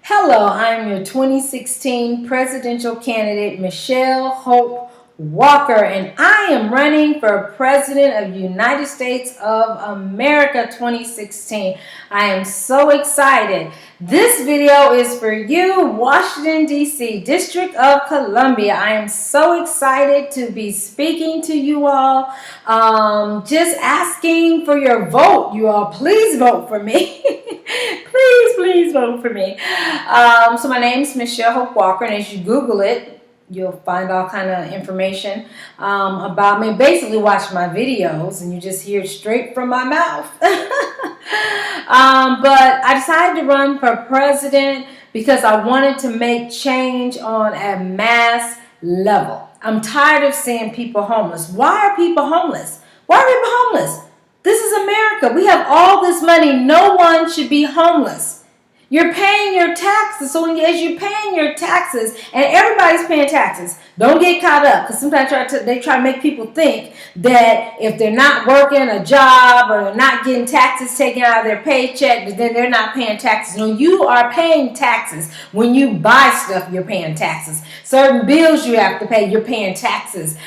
Hello, I'm your 2016 presidential candidate, Michelle Hope Walker, and I am running for President of the United States of America 2016. I am so excited. This video is for you, Washington, D.C., District of Columbia. I am so excited to be speaking to you all. Just asking for your vote. You all, please vote for me. Please vote for me. So my name is Michelle Hope Walker, and as you Google it, you'll find all kind of information about me. Basically, watch my videos, and you just hear straight from my mouth. But I decided to run for president because I wanted to make change on a mass level. I'm tired of seeing people homeless. Why are people homeless? Why are people homeless? This is America. We have all this money. No one should be homeless. You're paying your taxes. So as you're paying your taxes, and everybody's paying taxes, don't get caught up, because sometimes they try to make people think that if they're not working a job or they're not getting taxes taken out of their paycheck, then they're not paying taxes. No, you are paying taxes. When you buy stuff, you're paying taxes. Certain bills you have to pay, you're paying taxes.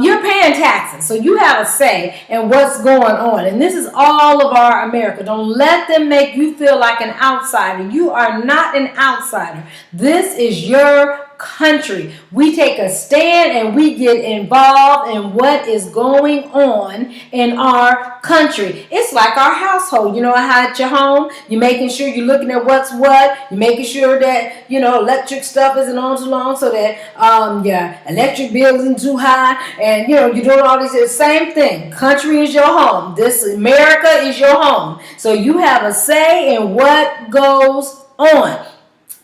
You're paying taxes. So you have a say in what's going on. And this is all of our America. Don't let them make you feel like an outsider. You are not an outsider. This is your country. We take a stand and we get involved in what is going on in our country. It's like our household. You know how at your home, you're making sure you're looking at what's what. You're making sure that, electric stuff isn't on too long so that your electric bill isn't too high. And, you're doing all these. The same thing. Country is your home. This America is your home. So you have a say in what goes on.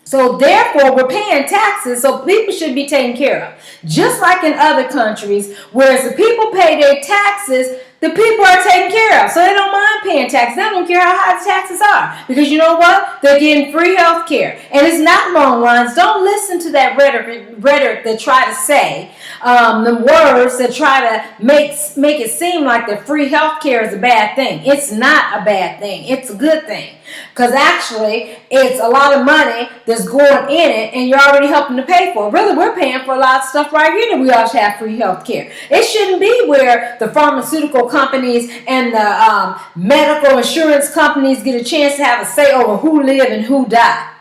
So therefore, we're paying taxes, so people should be taken care of. Just like in other countries, whereas the people pay their taxes, the people are taken care of. So they don't mind paying taxes. They don't care how high the taxes are. Because you know what? They're getting free health care. And it's not long lines. Don't listen to that rhetoric that try to say, the words that try to make it seem like that free health care is a bad thing. It's not a bad thing. It's a good thing. Because actually, it's a lot of money that's going in it, and you're already helping to pay for it. Really, we're paying for a lot of stuff right here that we all should have free health care. It shouldn't be where the pharmaceutical companies and the medical insurance companies get a chance to have a say over who live and who die.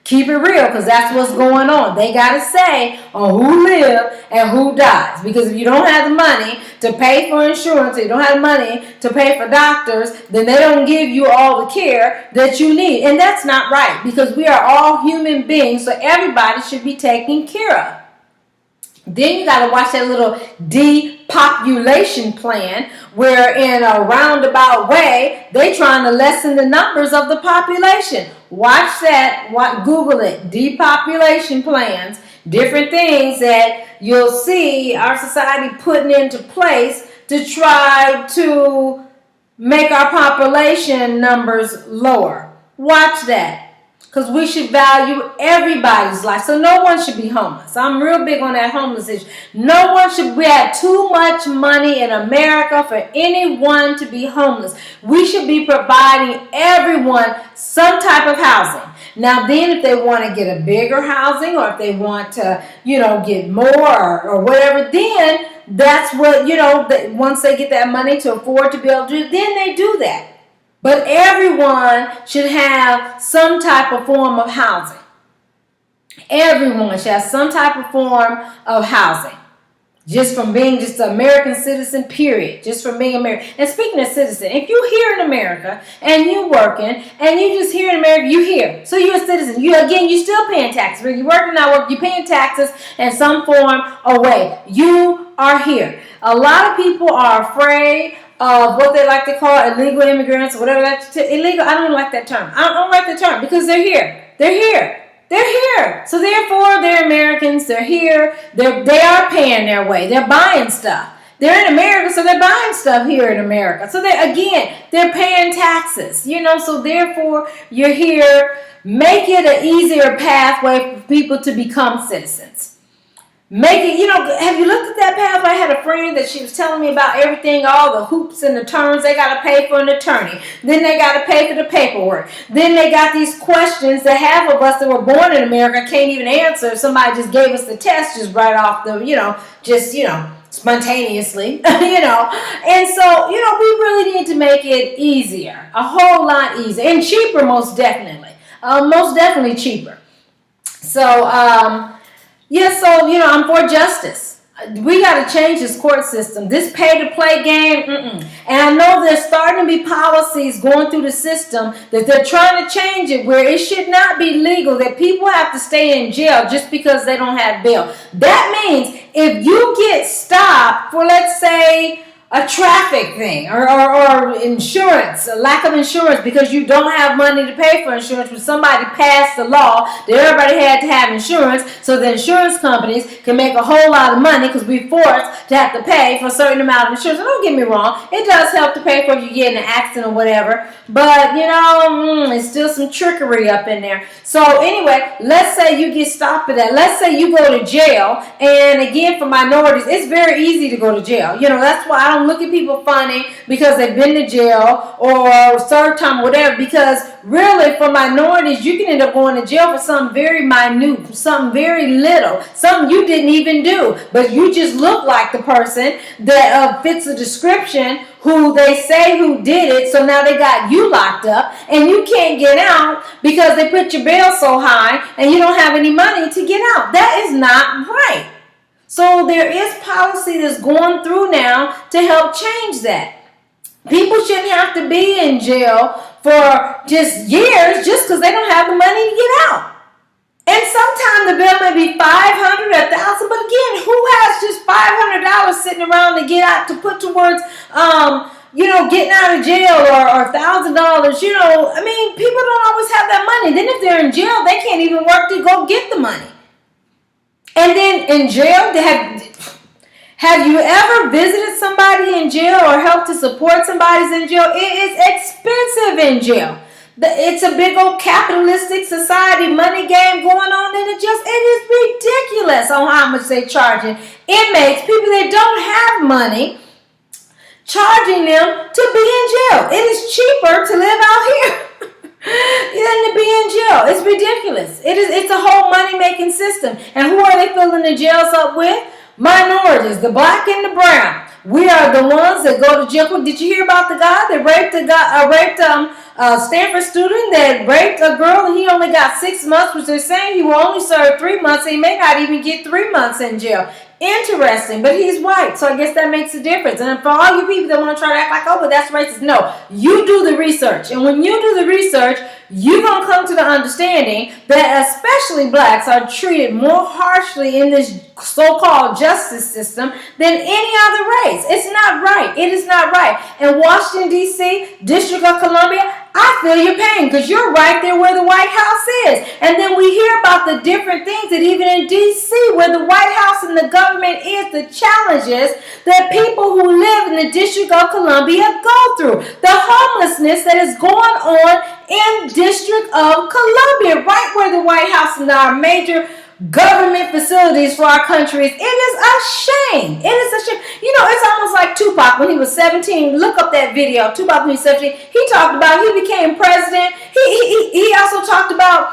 Keep it real, because that's what's going on. They got to say on who live and who dies. Because if you don't have the money to pay for insurance, or you don't have the money to pay for doctors, then they don't give you all the care that you need. And that's not right, because we are all human beings, so everybody should be taken care of. Then you got to watch that little depopulation plan, where in a roundabout way, they trying to lessen the numbers of the population. Watch that. Google it. Depopulation plans. Different things that you'll see our society putting into place to try to make our population numbers lower. Watch that. Because we should value everybody's life. So no one should be homeless. I'm real big on that homeless issue. No one should. We have too much money in America for anyone to be homeless. We should be providing everyone some type of housing. Now then, if they want to get a bigger housing, or if they want to, get more or whatever, then that's what, once they get that money to afford to be able to do, then they do that. But everyone should have some type of form of housing. Everyone should have some type of form of housing. Just from being just an American citizen, period. Just from being American. And speaking of citizen, if you're here in America and you're working and you just here in America, you're here. So you're a citizen. You're still paying taxes. Whether you're working, not working, you're paying taxes in some form or way. You are here. A lot of people are afraid of what they like to call illegal immigrants or whatever. Illegal, I don't like that term. I don't like the term because they're here. They're here. They're here. So therefore, they're Americans. They're here. They are paying their way. They're buying stuff. They're in America, so they're buying stuff here in America. So they're paying taxes. So therefore, you're here. Make it an easier pathway for people to become citizens. Make it, have you looked at that pathway? I had a friend that she was telling me about everything, all the hoops and the turns. They got to pay for an attorney. Then they got to pay for the paperwork. Then they got these questions that half of us that were born in America can't even answer. If somebody just gave us the test just right off the, spontaneously, And so, we really need to make it easier, a whole lot easier, and cheaper, most definitely. Most definitely cheaper. So, I'm for justice. We got to change this court system. This pay-to-play game, And I know there's starting to be policies going through the system that they're trying to change it where it should not be legal, that people have to stay in jail just because they don't have bail. That means if you get stopped for, let's say, a traffic thing or insurance, a lack of insurance because you don't have money to pay for insurance, when somebody passed the law that everybody had to have insurance so the insurance companies can make a whole lot of money because we're forced to have to pay for a certain amount of insurance. And don't get me wrong, it does help to pay for if you get in an accident or whatever, but it's still some trickery up in there. So anyway, let's say you get stopped for that. Let's say you go to jail, and again, for minorities, it's very easy to go to jail. That's why I don't look at people funny because they've been to jail or served time or whatever, because really for minorities you can end up going to jail for something very minute, for something very little, something you didn't even do, but you just look like the person that fits the description who they say who did it, so now they got you locked up and you can't get out because they put your bail so high and you don't have any money to get out. That is not right. So there is policy that's going through now to help change that. People shouldn't have to be in jail for just years just because they don't have the money to get out. And sometimes the bill may be $500 or $1,000, but again, who has just $500 sitting around to get out, to put towards, getting out of jail or $1,000? People don't always have that money. Then if they're in jail, they can't even work to go get the money. And then in jail, have you ever visited somebody in jail or helped to support somebody in jail? It is expensive in jail. It's a big old capitalistic society money game going on, and it is ridiculous on how much they charging inmates, people that don't have money, charging them to be in jail. It is cheaper to live out here than to be in jail. It's ridiculous. It's a whole money-making system. And who are they filling the jails up with? Minorities, the black and the brown. We are the ones that go to jail. Did you hear about the guy that raped a Stanford student that raped a girl and he only got 6 months, which they're saying he will only serve 3 months. He may not even get 3 months in jail. Interesting, but he's white, so I guess that makes a difference. And for all you people that want to try to act like, but that's racist, no, you do the research. And when you do the research, you're going to come to the understanding that especially blacks are treated more harshly in this so-called justice system than any other race. It's not right. It is not right. In Washington, D.C., District of Columbia, I feel your pain because you're right there where the White House is. And then we hear about the different things that even in D.C., where the White House and the government is, the challenges that people who live in the District of Columbia go through. The homelessness that is going on in District of Columbia, right where the White House and our major government facilities for our country is. It is a shame. It is a shame. It's almost like Tupac when he was 17. Look up that video. Tupac when he was 17. He talked about he became president. He also talked about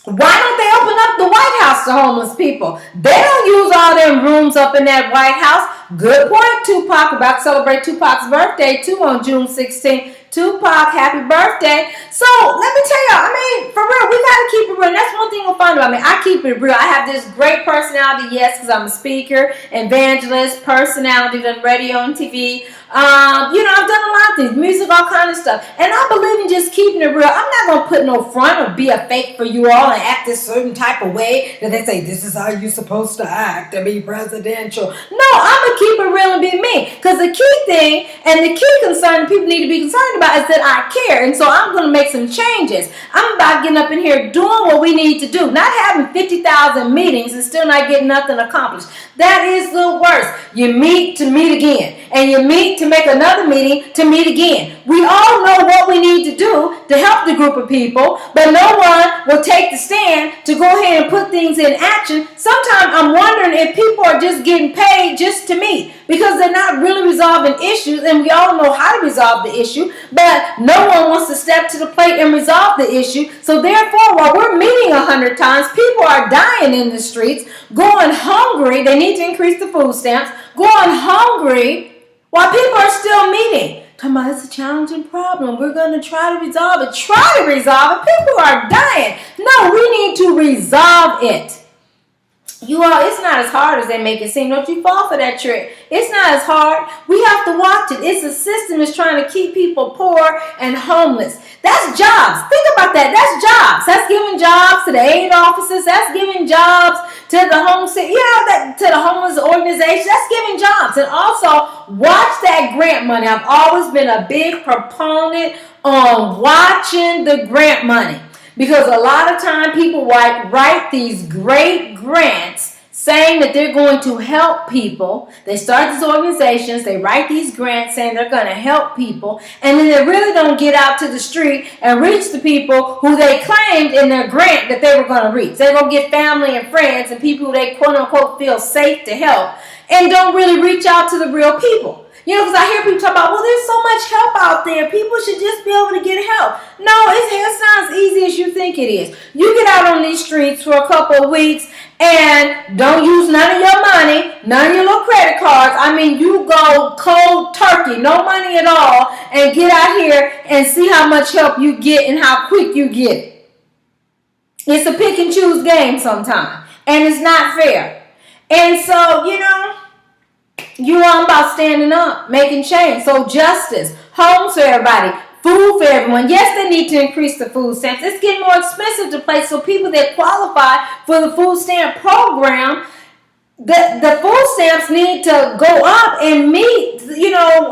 why don't they open up the White House to homeless people? They don't use all them rooms up in that White House. Good point, Tupac. We're about to celebrate Tupac's birthday too on June 16th. Tupac, happy birthday. So let me tell y'all, for real, we got to keep it real. And that's one thing you'll find about me. I keep it real. I have this great personality, yes, because I'm a speaker, evangelist, personality, done radio and TV. I've done a lot of things, music, all kind of stuff. And I believe in just keeping it real. I'm not going to put no front or be a fake for you all and act a certain type of way that they say, this is how you're supposed to act to be presidential. No, I'm going to keep it real and be me. Because the key thing and the key concern people need to be concerned about is that I care. And so I'm going to make some changes. I'm about getting up in here doing what we need to do. Not having 50,000 meetings and still not getting nothing accomplished. That is the worst. You meet to meet again. And you meet to make another meeting to meet again. We all know what we need to do to help the group of people, but no one will take the stand to go ahead and put things in action. Sometimes I'm wondering if people are just getting paid just to meet because they're not really resolving issues, and we all know how to resolve the issue, but no one wants to step to the plate and resolve the issue. So therefore, while we're meeting 100 times, people are dying in the streets, going hungry. They need to increase the food stamps, going hungry while people are still meeting. Talking about it's a challenging problem. We're going to try to resolve it. Try to resolve it. People are dying. No, we need to resolve it. You all, it's not as hard as they make it seem. Don't you fall for that trick. It's not as hard. We have to watch it. It's a system that's trying to keep people poor and homeless. That's jobs. Think about that. That's jobs. That's giving jobs to the aid officers. That's giving jobs to the to the homeless organization. That's giving jobs. And also, watch that grant money. I've always been a big proponent on watching the grant money. Because a lot of time people write these great grants saying that they're going to help people. They start these organizations, they write these grants saying they're going to help people, and then they really don't get out to the street and reach the people who they claimed in their grant that they were going to reach. They're going to get family and friends and people who they quote unquote feel safe to help, and don't really reach out to the real people. You know, because I hear people talk about, well, there's so much help out there. People should just be able to get help. No, it's not as easy as you think it is. You get out on these streets for a couple of weeks and don't use none of your money, none of your little credit cards. I mean, you go cold turkey, no money at all, and get out here and see how much help you get and how quick you get it. It's a pick and choose game sometimes, and it's not fair. And so, you are about standing up, making change. So justice, homes for everybody, food for everyone. Yes, they need to increase the food stamps. It's getting more expensive to place, so people that qualify for the food stamp program, the food stamps need to go up and meet,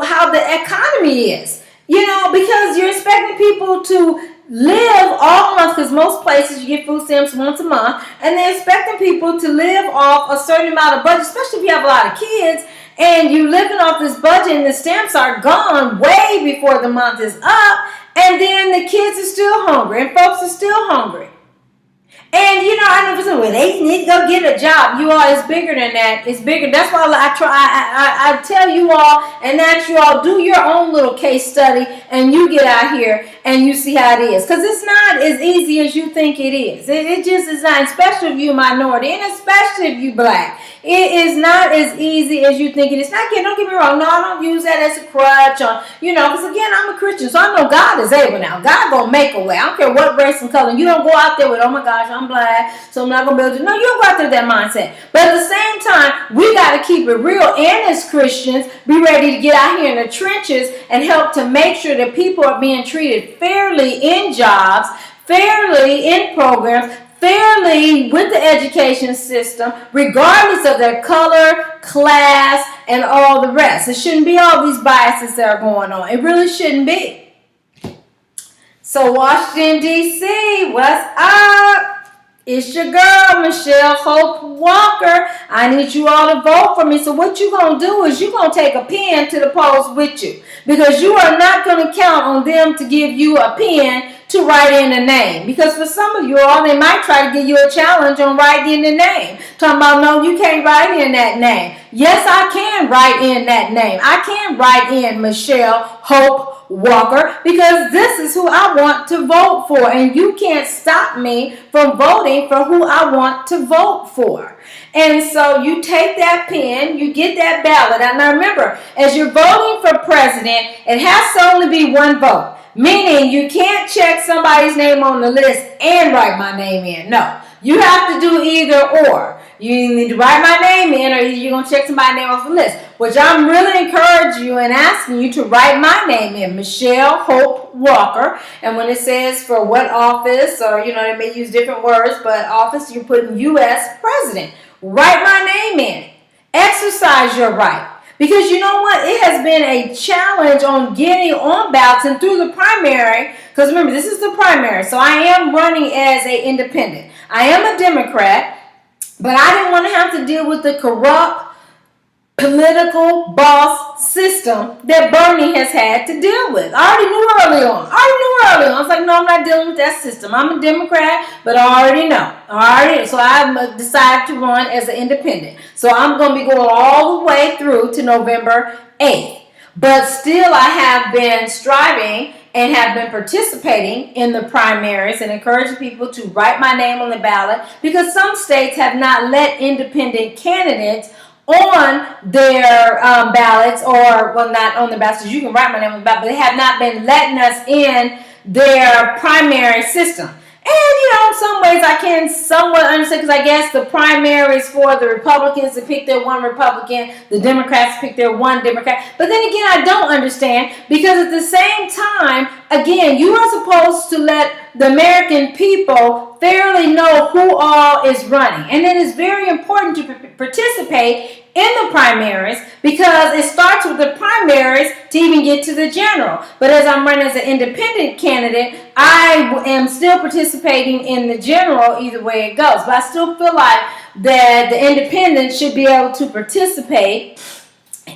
how the economy is. Because you're expecting people to live all month, because most places you get food stamps once a month, and they're expecting people to live off a certain amount of budget, especially if you have a lot of kids. And you living off this budget and the stamps are gone way before the month is up. And then the kids are still hungry and folks are still hungry. And, I know well, they need to go get a job. You all, it's bigger than that. It's bigger. That's why I tell you all and ask you all, do your own little case study and you get out here and you see how it is. Because it's not as easy as you think it is. It just is not, especially if you're a minority and especially if you're black. It is not as easy as you think it is. Now, again, don't get me wrong. No, I don't use that as a crutch. Because, again, I'm a Christian, so I know God is able now. God going to make a way. I don't care what race and color. You don't go out there with, oh, my gosh, I'm black, so I'm not going to be able to. No, you don't go out there with that mindset. But at the same time, we got to keep it real. And as Christians, be ready to get out here in the trenches and help to make sure that people are being treated fairly in jobs, fairly in programs, fairly with the education system, regardless of their color, class, and all the rest. It shouldn't be all these biases that are going on. It really shouldn't be. So Washington, D.C., what's up? It's your girl, Michelle Hope Walker. I need you all to vote for me. So what you're going to do is you're going to take a pen to the polls with you, because you are not going to count on them to give you a pen to write in a name. Because for some of you all, they might try to give you a challenge on writing in the name. Talking about, no, you can't write in that name. Yes, I can write in that name. I can write in Michelle Hope Walker, because this is who I want to vote for, and you can't stop me from voting for who I want to vote for. And so you take that pen, you get that ballot. And now remember, as you're voting for president, it has to only be one vote. Meaning you can't check somebody's name on the list and write my name in. No, you have to do either or. You need to write my name in, or you're going to check somebody's name off the list, which I'm really encouraging you and asking you to write my name in, Michelle Hope Walker. And when it says for what office, or, they may use different words, but office, you're putting U.S. President. Write my name in. Exercise your right. Because you know what? It has been a challenge on getting on ballots and through the primary. Because remember, this is the primary. So I am running as an independent. I am a Democrat, but I didn't want to have to deal with the corrupt political boss system that Bernie has had to deal with. I already knew early on. I was like, no, I'm not dealing with that system. I'm a Democrat, but I already know. So I decided to run as an independent. So I'm going to be going all the way through to November 8th. But still, I have been striving and have been participating in the primaries and encouraging people to write my name on the ballot, because some states have not let independent candidates on their ballots, or, well, not on the ballots, because you can write my name on the ballot, but they have not been letting us in their primary system. And, in some ways I can somewhat understand, because I guess the primaries for the Republicans to pick their one Republican, the Democrats pick their one Democrat. But then again, I don't understand, because at the same time, again, you are supposed to let the American people fairly know who all is running. And it is very important to participate in the primaries, because it starts with the primaries to even get to the general. But as I'm running as an independent candidate, I am still participating in the general either way it goes. But I still feel like that the independents should be able to participate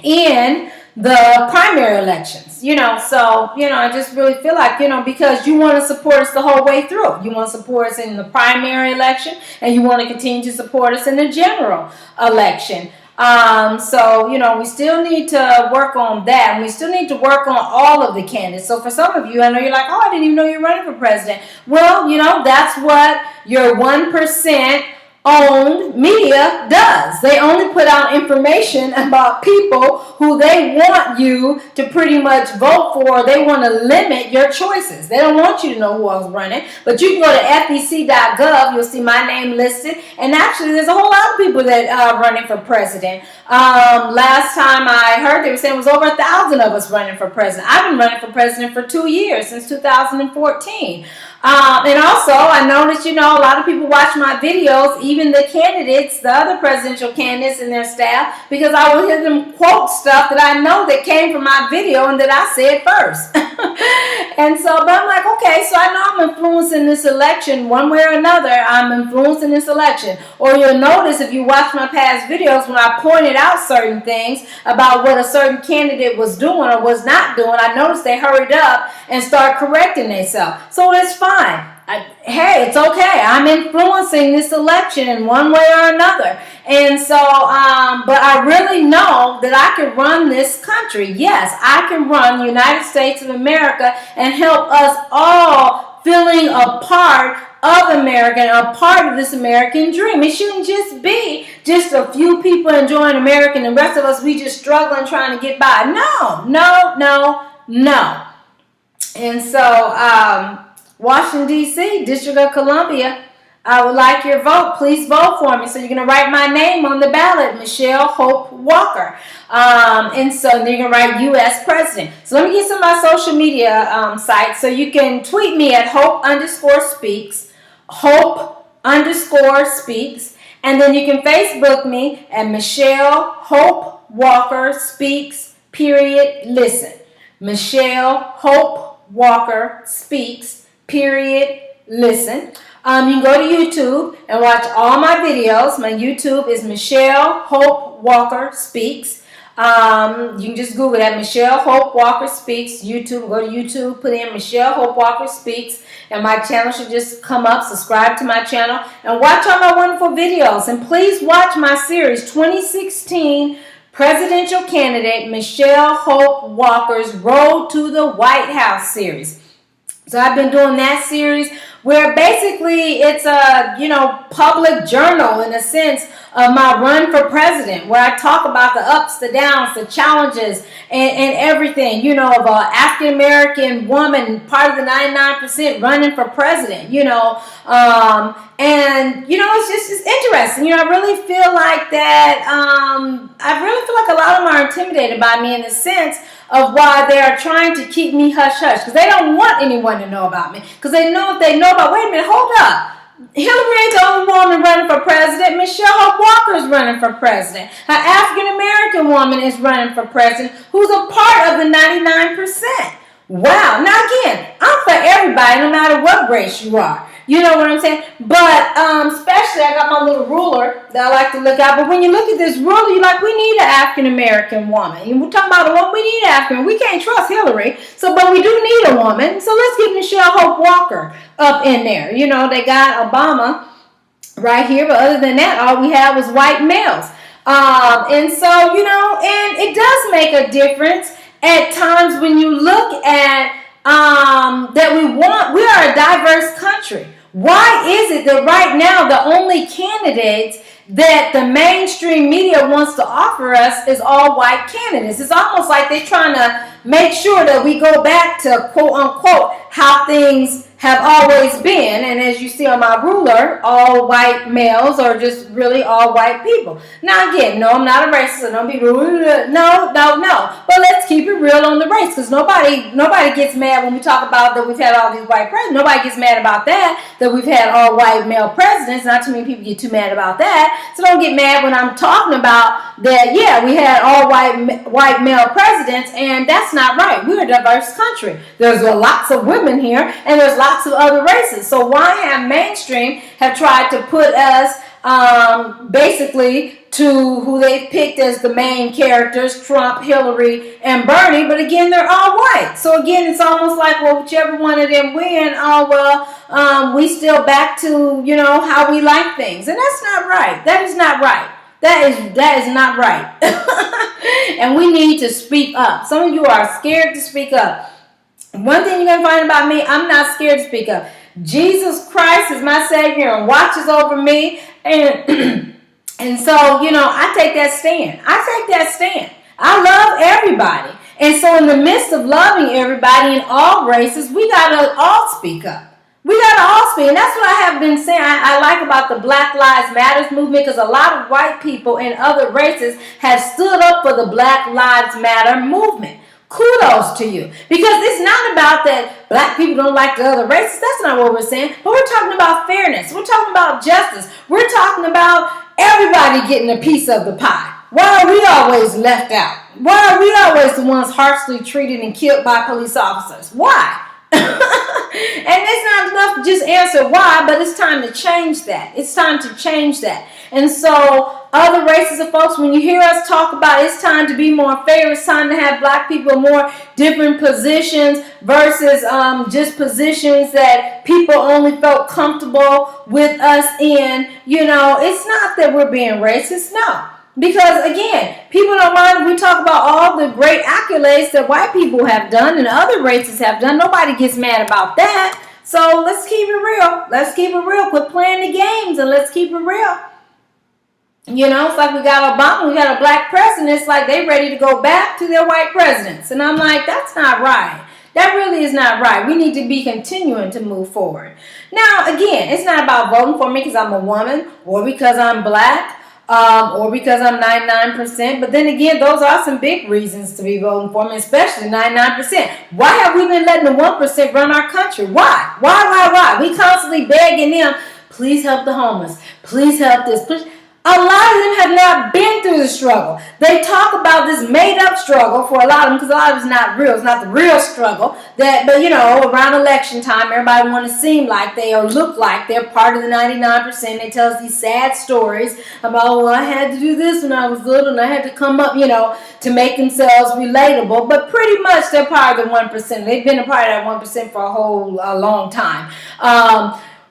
in the primary elections, so, I just really feel like, because you want to support us the whole way through. You want to support us in the primary election, and you want to continue to support us in the general election. So, we still need to work on that, and we still need to work on all of the candidates. So for some of you, I know you're like, I didn't even know you're running for president. Well, that's what your 1% owned media does. They only put out information about people who they want you to pretty much vote for. They want to limit your choices. They don't want you to know who else is running. But you can go to fec.gov. You'll see my name listed. And actually, there's a whole lot of people that are running for president. Last time I heard, they were saying it was over 1,000 of us running for president. I've been running for president for 2 years, since 2014. And also, I noticed, a lot of people watch my videos, even the candidates, the other presidential candidates and their staff, because I will hear them quote stuff that I know that came from my video and that I said first. And so, but I'm like, okay, so I know I'm influencing this election one way or another. I'm influencing this election. Or you'll notice if you watch my past videos, when I pointed out certain things about what a certain candidate was doing or was not doing, I noticed they hurried up and start correcting themselves. So it's fine. Hey, it's okay. I'm influencing this election in one way or another. And so, but I really know that I can run this country. Yes, I can run the United States of America and help us all feeling a part of America and a part of this American dream. It shouldn't just be just a few people enjoying America and the rest of us, we just struggling trying to get by. No. And so, Washington, D.C., District of Columbia, I would like your vote. Please vote for me. So you're going to write my name on the ballot, Michelle Hope Walker. And so then you're going to write U.S. President. So let me get some of my social media sites. So you can tweet me at Hope_Speaks, Hope_Speaks. And then you can Facebook me at Michelle Hope Walker Speaks, _listen. Michelle Hope Walker Speaks, _listen. You can go to YouTube and watch all my videos. My YouTube is Michelle Hope Walker Speaks. You can just Google that, Michelle Hope Walker Speaks, YouTube. Go to YouTube, put in Michelle Hope Walker Speaks, and my channel should just come up. Subscribe to my channel and watch all my wonderful videos. And please watch my series, 2016 Presidential Candidate Michelle Hope Walker's Road to the White House series. So I've been doing that series where basically it's a, public journal in a sense of my run for president, where I talk about the ups, the downs, the challenges, and everything, of an African-American woman, part of the 99% running for president, and, it's interesting. I really feel like that, I really feel like a lot of them are intimidated by me in the sense of why they are trying to keep me hush-hush, because they don't want anyone to know about me, because they know if they know about, wait a minute, hold up. Hillary ain't the only woman running for president. Michelle Hope Walker is running for president. An African-American woman is running for president who's a part of the 99%. Wow. Now, again, I'm for everybody, no matter what race you are. You know what I'm saying? But especially, I got my little ruler that I like to look at. But when you look at this ruler, you're like, we need an African American woman. And we're talking about a woman. We need an African. We can't trust Hillary. So, but we do need a woman. So let's get Michelle Hope Walker up in there. You know, they got Obama right here. But other than that, all we had was white males. And so, you know, and it does make a difference at times when you look at that we are a diverse country. Why is it that right now the only candidates that the mainstream media wants to offer us is all white candidates? It's almost like they're trying to make sure that we go back to quote unquote how things have always been, and as you see on my ruler, all white males or just really all white people. Now again, no, I'm not a racist, so don't be rude. No. But let's keep it real on the race, because nobody gets mad when we talk about that we've had all these white presidents. Nobody gets mad about that we've had all white male presidents. Not too many people get too mad about that. So don't get mad when I'm talking about that, yeah, we had all white male presidents, and that's not right. We're a diverse country. There's lots of women here, and there's lots of other races. So why have mainstream have tried to put us basically to who they picked as the main characters, Trump, Hillary, and Bernie, but again, they're all white. So again, it's almost like, well, whichever one of them win, we still back to, you know, how we like things. And that's not right. That is not right. That is not right. And we need to speak up. Some of you are scared to speak up. One thing you're going to find about me, I'm not scared to speak up. Jesus Christ is my Savior and watches over me. And and so, you know, I take that stand. I love everybody. And so in the midst of loving everybody in all races, we got to all speak up. We got to all speak. And that's what I have been saying. I like about the Black Lives Matter movement, because a lot of white people in other races have stood up for the Black Lives Matter movement. Kudos to you. Because it's not about that black people don't like the other races. That's not what we're saying. But we're talking about fairness. We're talking about justice. We're talking about everybody getting a piece of the pie. Why are we always left out? Why are we always the ones harshly treated and killed by police officers? Why? And it's not enough to just answer why, but it's time to change that. It's time to change that. And so other races of folks, when you hear us talk about it's time to be more fair, it's time to have black people in more different positions versus just positions that people only felt comfortable with us in, you know, it's not that we're being racist, no. Because again, people don't mind if we talk about all the great accolades that white people have done and other races have done. Nobody gets mad about that. So let's keep it real. Let's keep it real. Quit playing the games and let's keep it real. You know, it's like we got Obama, we got a black president. It's like they ready to go back to their white presidents. And I'm like, that's not right. That really is not right. We need to be continuing to move forward. Now, again, it's not about voting for me because I'm a woman or because I'm black. Or because I'm 99%. But then again, those are some big reasons to be voting for me, especially 99%. Why have we been letting the 1% run our country? Why? Why? We constantly begging them, please help the homeless. Please help this. Please. A lot of them have not been through the struggle. They talk about this made-up struggle for a lot of them because a lot of it's not real. It's not the real struggle. But you know, around election time, everybody want to seem like they or look like they're part of the 99%. They tell us these sad stories about, well, I had to do this when I was little and I had to come up, you know, to make themselves relatable. But pretty much they're part of the 1%. They've been a part of that 1% for a long time,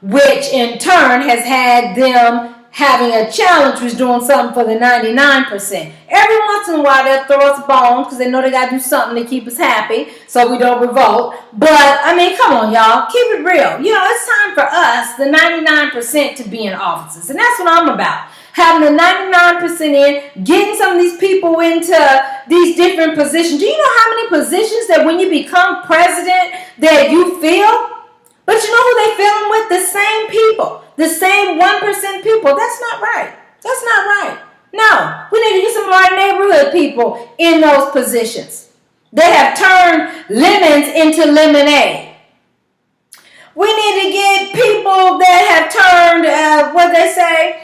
which in turn has had them having a challenge was doing something for the 99%. Every once in a while they'll throw us a bone because they know they got to do something to keep us happy so we don't revolt. But, I mean, come on, y'all. Keep it real. You know, it's time for us, the 99%, to be in offices. And that's what I'm about. Having the 99% in, getting some of these people into these different positions. Do you know how many positions that when you become president that you fill? But you know who they filling with? The same people. The same 1% people. That's not right. That's not right. No. We need to get some of our neighborhood people in those positions. They have turned lemons into lemonade. We need to get people that have turned, what they say,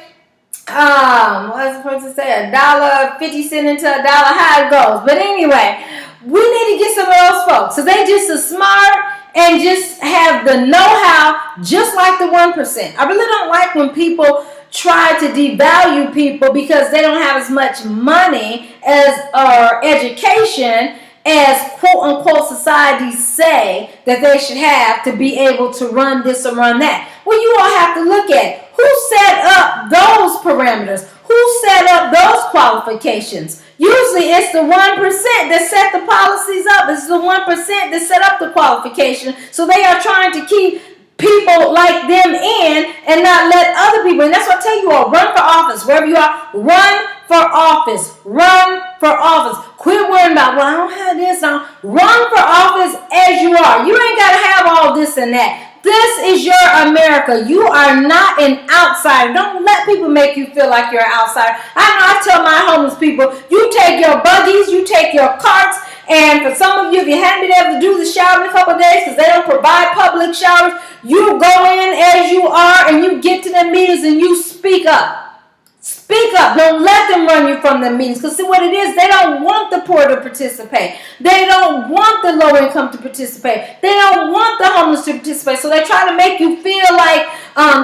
what's it supposed to say? $1.50 into $1, how it goes. But anyway, we need to get some of those folks. So they just as smart and just have the know-how just like the 1%. I really don't like when people try to devalue people because they don't have as much money as or education as quote-unquote societies say that they should have to be able to run this or run that. Well, you all have to look at who set up those parameters, who set up those qualifications. Usually it's the 1% that set the policies up. It's the 1% that set up the qualification. So they are trying to keep people like them in and not let other people. And that's what I tell you all, run for office. Wherever you are, run for office. Run for office. Quit worrying about, well, I don't have this. Run for office as you are. You ain't got to have all this and that. This is your America. You are not an outsider. Don't let people make you feel like you're an outsider. I tell my homeless people, you take your buggies, you take your carts, and for some of you, if you haven't been able to do the shower in a couple of days because they don't provide public showers, you go in as you are and you get to the meetings and you speak up. Speak up. Don't let them run you from the meetings. Because see what it is, they don't want the poor to participate. They don't want the low income to participate. They don't want the homeless to participate. So they try to make you feel like,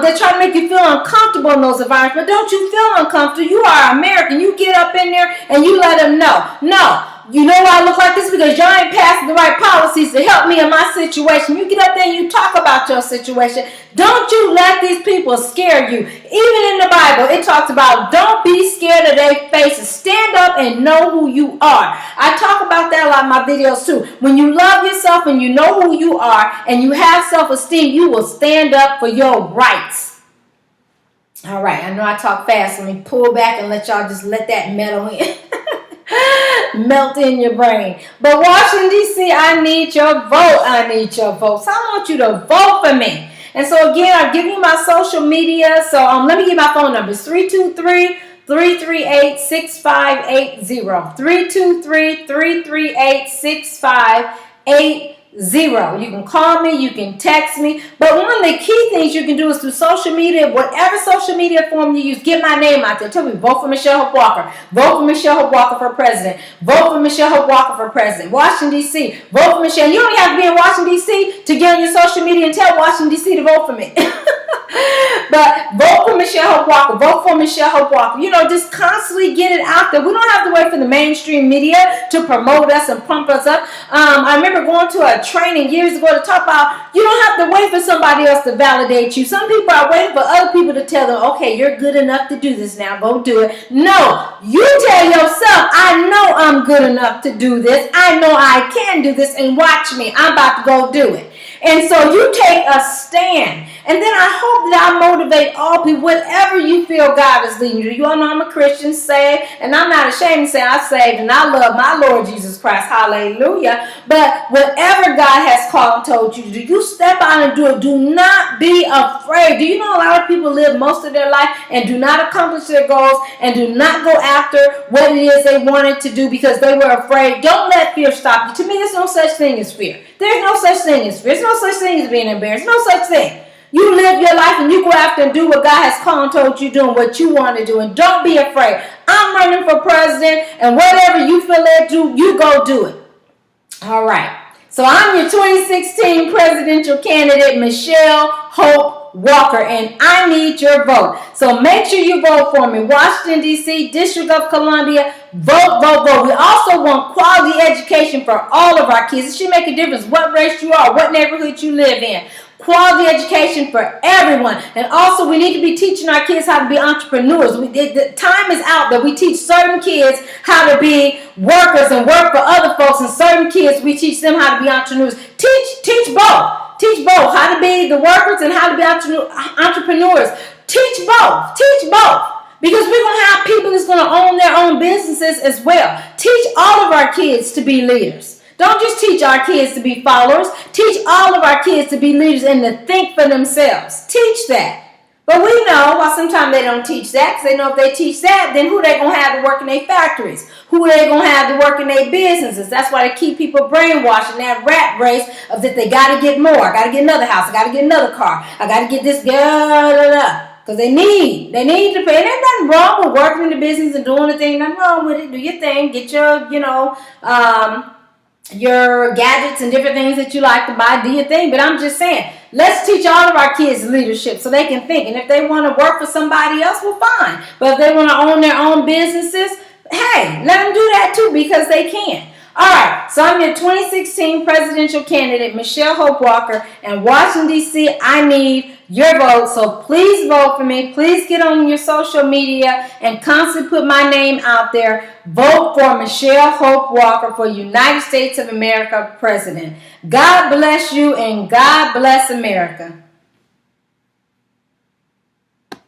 they try to make you feel uncomfortable in those environments. But don't you feel uncomfortable. You are American. You get up in there and you let them know. No. You know why I look like this? Because y'all ain't passing the right policies to help me in my situation. You get up there and you talk about your situation. Don't you let these people scare you. Even in the Bible, it talks about don't be scared of their faces. Stand up and know who you are. I talk about that a lot in my videos too. When you love yourself and you know who you are and you have self-esteem, you will stand up for your rights. All right, I know I talk fast. Let me pull back and let y'all just let that mellow in. Melt in your brain. But Washington, D.C., I need your vote. I need your vote. So I want you to vote for me. And so again, I'll give you my social media. So let me give my phone numbers. 323-338-6580. 323-338-6580. You can call me, you can text me, but one of the key things you can do is through social media, whatever social media form you use, get my name out there. Tell me, vote for Michelle Hope Walker. Vote for Michelle Hope Walker for president. Vote for Michelle Hope Walker for president. Washington, D.C. Vote for Michelle. You don't have to be in Washington, D.C. to get on your social media and tell Washington, D.C. to vote for me. But vote for Michelle Hope Walker. Vote for Michelle Hope Walker. You know, just constantly get it out there. We don't have to wait for the mainstream media to promote us and pump us up. I remember going to a training years ago to talk about you don't have to wait for somebody else to validate you. Some people are waiting for other people to tell them, okay, you're good enough to do this now. Go do it. No, you tell yourself, I know I'm good enough to do this. I know I can do this, and watch me. I'm about to go do it. And so you take a stand. And then I hope that I motivate all people, whatever you feel God is leading you to. You all know I'm a Christian, saved, and I'm not ashamed to say I'm saved, and I love my Lord Jesus Christ. Hallelujah. But whatever God has called and told you to do, you step out and do it. Do not be afraid. Do you know a lot of people live most of their life and do not accomplish their goals and do not go after what it is they wanted to do because they were afraid? Don't let fear stop you. To me, there's no such thing as fear. There's no such thing as fear. There's no such thing as being embarrassed. No such thing. You live your life and you go after and do what God has called and told you to do and what you want to do. And don't be afraid. I'm running for president, and whatever you feel led to, you go do it. All right. So I'm your 2016 presidential candidate, Michelle Hope Walker, and I need your vote. So make sure you vote for me. Washington, D.C., District of Columbia, vote, vote, vote. We also want quality education for all of our kids. It should make a difference what race you are, what neighborhood you live in. Quality education for everyone. And also we need to be teaching our kids how to be entrepreneurs. The time is out that we teach certain kids how to be workers and work for other folks, and certain kids we teach them how to be entrepreneurs. Teach both. Teach both. How to be the workers and how to be entrepreneurs. Teach both. Teach both. Because we're going to have people that's going to own their own businesses as well. Teach all of our kids to be leaders. Don't just teach our kids to be followers. Teach all of our kids to be leaders and to think for themselves. Teach that. But we know why sometimes they don't teach that, because they know if they teach that, then who they going to have to work in their factories? Who they going to have to work in their businesses? That's why they keep people brainwashed in that rat race of that they got to get more. I got to get another house. I got to get another car. I got to get this. Because they need to pay. And there's nothing wrong with working in the business and doing the thing. Nothing wrong with it. Do your thing. Get your, your gadgets and different things that you like to buy, do your thing. But I'm just saying, let's teach all of our kids leadership so they can think. And if they want to work for somebody else, well, fine. But if they want to own their own businesses, hey, let them do that too, because they can. All right, so I'm your 2016 presidential candidate, Michelle Hope Walker, and Washington, D.C., I need your vote. So please vote for me. Please get on your social media and constantly put my name out there. Vote for Michelle Hope Walker for United States of America president. God bless you and God bless America.